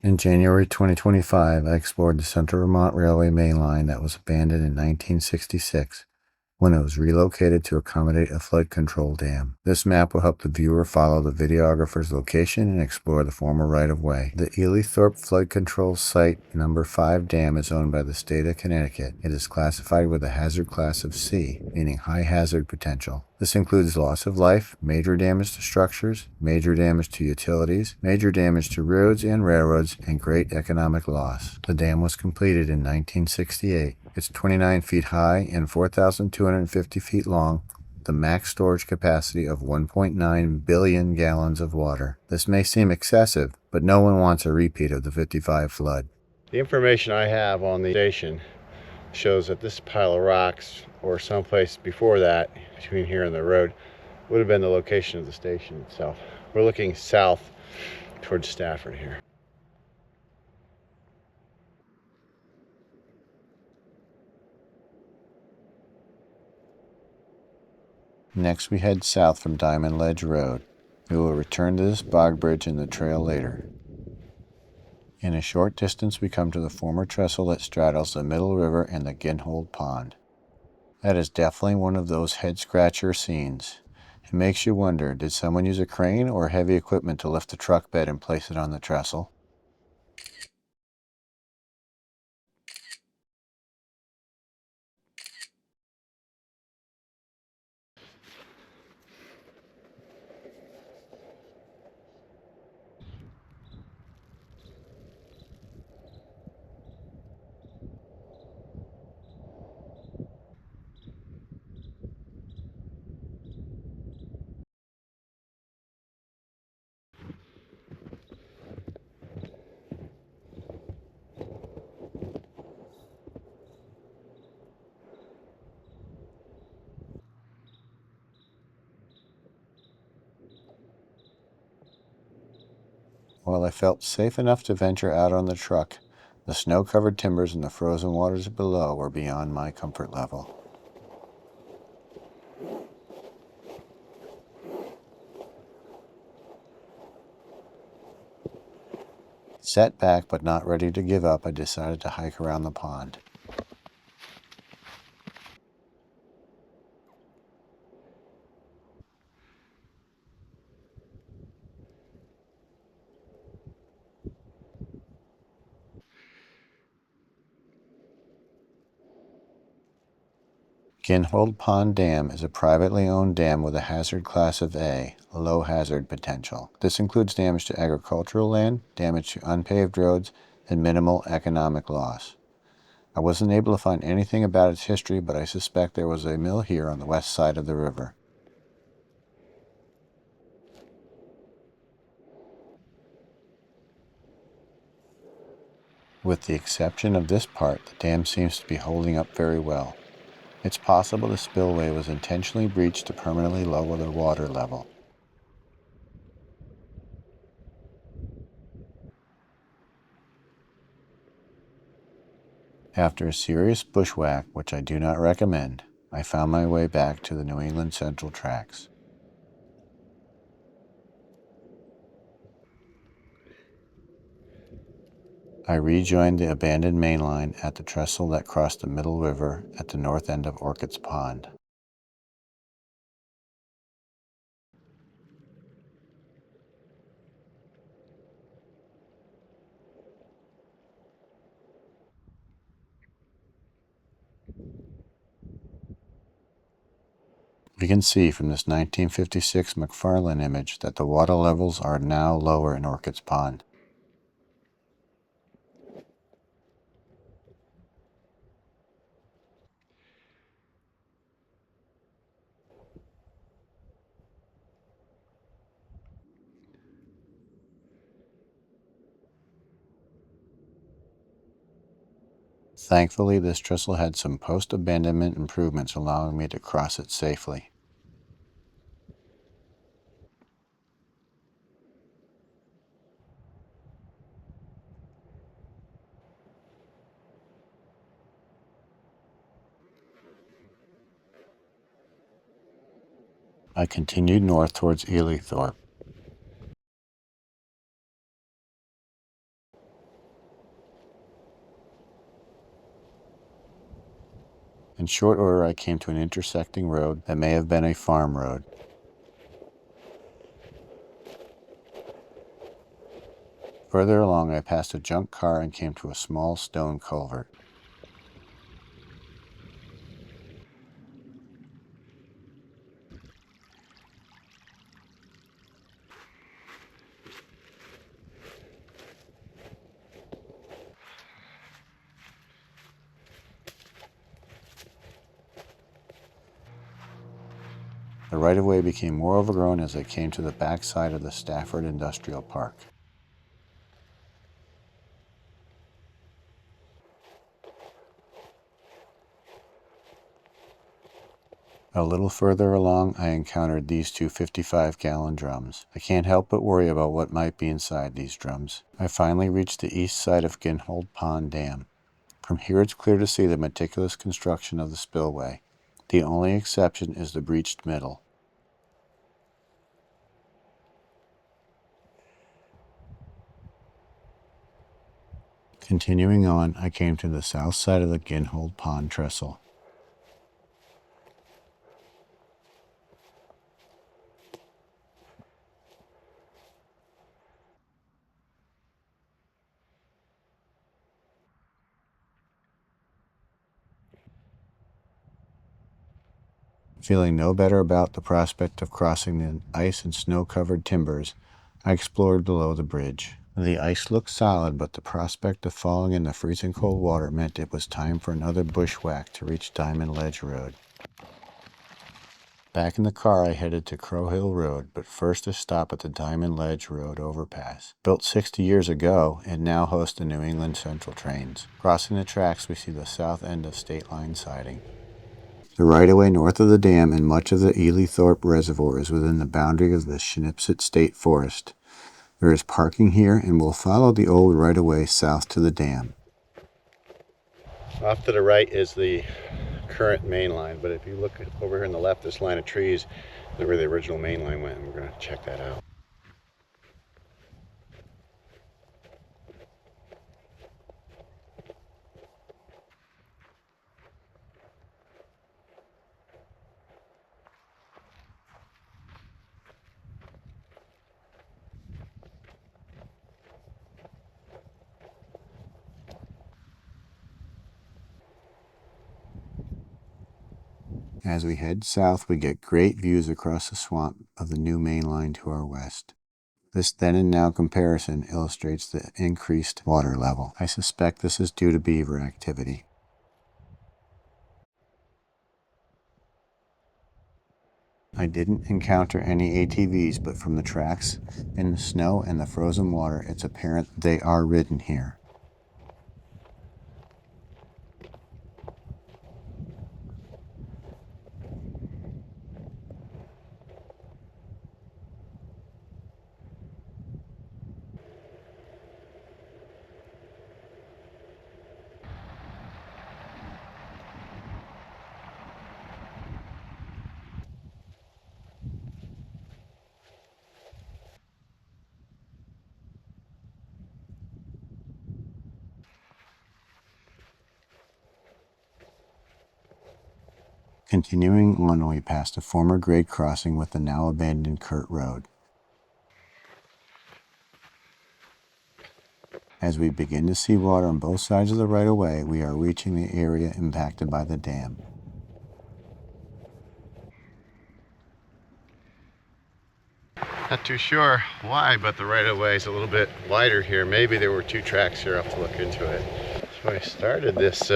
In January 2025, I explored the Central Vermont Railway main line that was abandoned in 1966 when it was relocated to accommodate a flood control dam. This map will help the viewer follow the videographer's location and explore the former right-of-way. The Ellithorpe Flood Control Site Number 5 dam is owned by the state of Connecticut. It is classified with a hazard class of C, meaning high hazard potential. This includes loss of life, major damage to structures, major damage to utilities, major damage to roads and railroads, and great economic loss. The dam was completed in 1968. It's 29 feet high and 4,250 feet long, with a max storage capacity of 1.9 billion gallons of water. This may seem excessive, but no one wants a repeat of the 55 flood. The information I have on the station shows that this pile of rocks, or someplace before that, between here and the road, would have been the location of the station itself. We're looking south towards Stafford here. Next we head south from Diamond Ledge Road. We will return to this bog bridge in the trail later. In a short distance we come to the former trestle that straddles the Middle River and the Ginholt Pond. That is definitely one of those head-scratcher scenes. It makes you wonder, did someone use a crane or heavy equipment to lift the truck bed and place it on the trestle? While I felt safe enough to venture out on the truck, the snow-covered timbers and the frozen waters below were beyond my comfort level. Set back but not ready to give up, I decided to hike around the pond. Ginholt Pond Dam is a privately owned dam with a hazard class of A, low hazard potential. This includes damage to agricultural land, damage to unpaved roads, and minimal economic loss. I wasn't able to find anything about its history, but I suspect there was a mill here on the west side of the river. With the exception of this part, the dam seems to be holding up very well. It's possible the spillway was intentionally breached to permanently lower the water level. After a serious bushwhack, which I do not recommend, I found my way back to the New England Central tracks. I rejoined the abandoned main line at the trestle that crossed the Middle River at the north end of Orcutts Pond. We can see from this 1956 McFarland image that the water levels are now lower in Orcutts Pond. Thankfully, this trestle had some post-abandonment improvements allowing me to cross it safely. I continued north towards Ellithorpe. In short order, I came to an intersecting road that may have been a farm road. Further along, I passed a junk car and came to a small stone culvert. The right-of-way became more overgrown as I came to the back side of the Stafford Industrial Park. A little further along, I encountered these two 55-gallon drums. I can't help but worry about what might be inside these drums. I finally reached the east side of Ginholt Pond Dam. From here it's clear to see the meticulous construction of the spillway. The only exception is the breached middle. Continuing on, I came to the south side of the Ginholt Pond Trestle. Feeling no better about the prospect of crossing the ice and snow-covered timbers, I explored below the bridge. The ice looked solid, but the prospect of falling in the freezing cold water meant it was time for another bushwhack to reach Diamond Ledge Road. Back in the car, I headed to Crow Hill Road, but first a stop at the Diamond Ledge Road overpass. Built 60 years ago, it now hosts the New England Central trains. Crossing the tracks, we see the south end of State Line siding. The right-of-way north of the dam and much of the Ellithorpe Reservoir is within the boundary of the Connecticut State Forest. There is parking here, and we'll follow the old right-of-way south to the dam. Off to the right is the current main line, but if you look over here on the left, this line of trees is where the original main line went, and we're going to check that out. As we head south, we get great views across the swamp of the new main line to our west. This then and now comparison illustrates the increased water level. I suspect this is due to beaver activity. I didn't encounter any ATVs, but from the tracks in the snow and the frozen water, it's apparent they are ridden here. Continuing on, we passed a former grade crossing with the now abandoned Kurt Road. As we begin to see water on both sides of the right-of-way, we are reaching the area impacted by the dam. Not too sure why, but the right-of-way is a little bit wider here. Maybe there were two tracks here. I'll have to look into it. So when I started this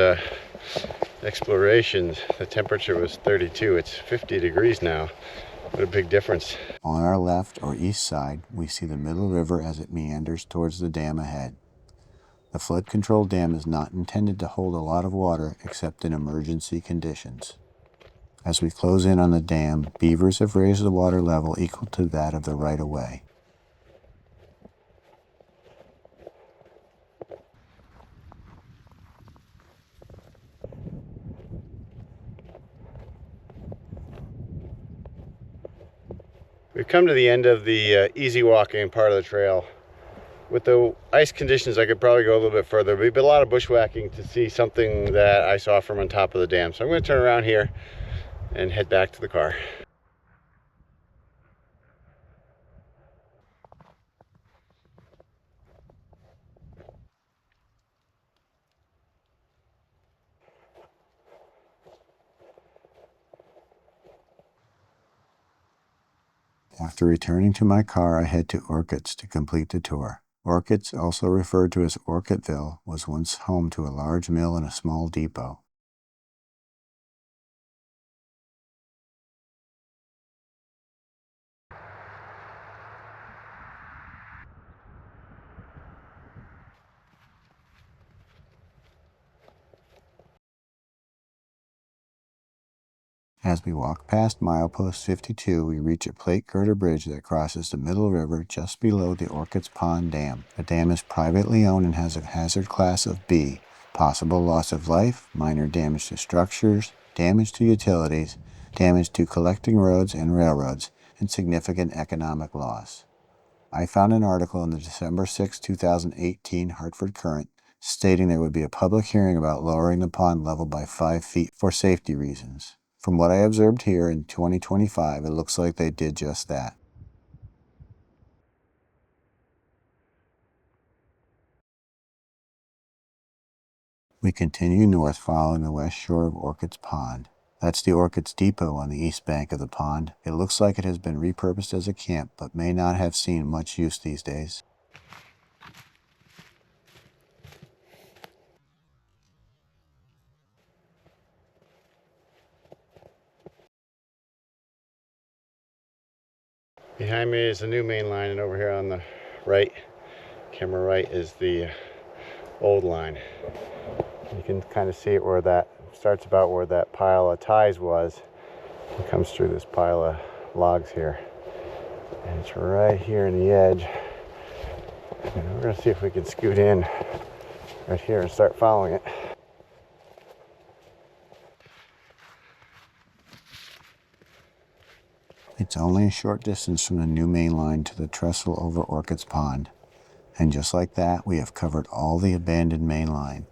exploration, the temperature was 32. It's 50 degrees now. What a big difference. On our left or east side, we see the Middle River as it meanders towards the dam ahead. The flood control dam is not intended to hold a lot of water except in emergency conditions. As we close in on the dam, beavers have raised the water level equal to that of the right-of-way. We've come to the end of the easy walking part of the trail. With the ice conditions, I could probably go a little bit further. We've been a lot of bushwhacking to see something that I saw from on top of the dam. So I'm going to turn around here and head back to the car. After returning to my car, I head to Orcutts to complete the tour. Orcutts, also referred to as Orcuttsville, was once home to a large mill and a small depot. As we walk past milepost 52, we reach a plate girder bridge that crosses the Middle River just below the Orcuttsville Pond Dam. The dam is privately owned and has a hazard class of B. Possible loss of life, minor damage to structures, damage to utilities, damage to collecting roads and railroads, and significant economic loss. I found an article in the December 6, 2018 Hartford Courant stating there would be a public hearing about lowering the pond level by 5 feet for safety reasons. From what I observed here in 2025, it looks like they did just that. We continue north following the west shore of Orcutts Pond. That's the Orcutts Depot on the east bank of the pond. It looks like it has been repurposed as a camp, but may not have seen much use these days. Behind me is the new main line, and over here on the right, camera right, is the old line. You can kind of see it where that starts, about where that pile of ties was. It comes through this pile of logs here. And it's right here in the edge. And we're going to see if we can scoot in right here and start following it. It's only a short distance from the new main line to the trestle over Orcutts Pond. And just like that, we have covered all the abandoned main line.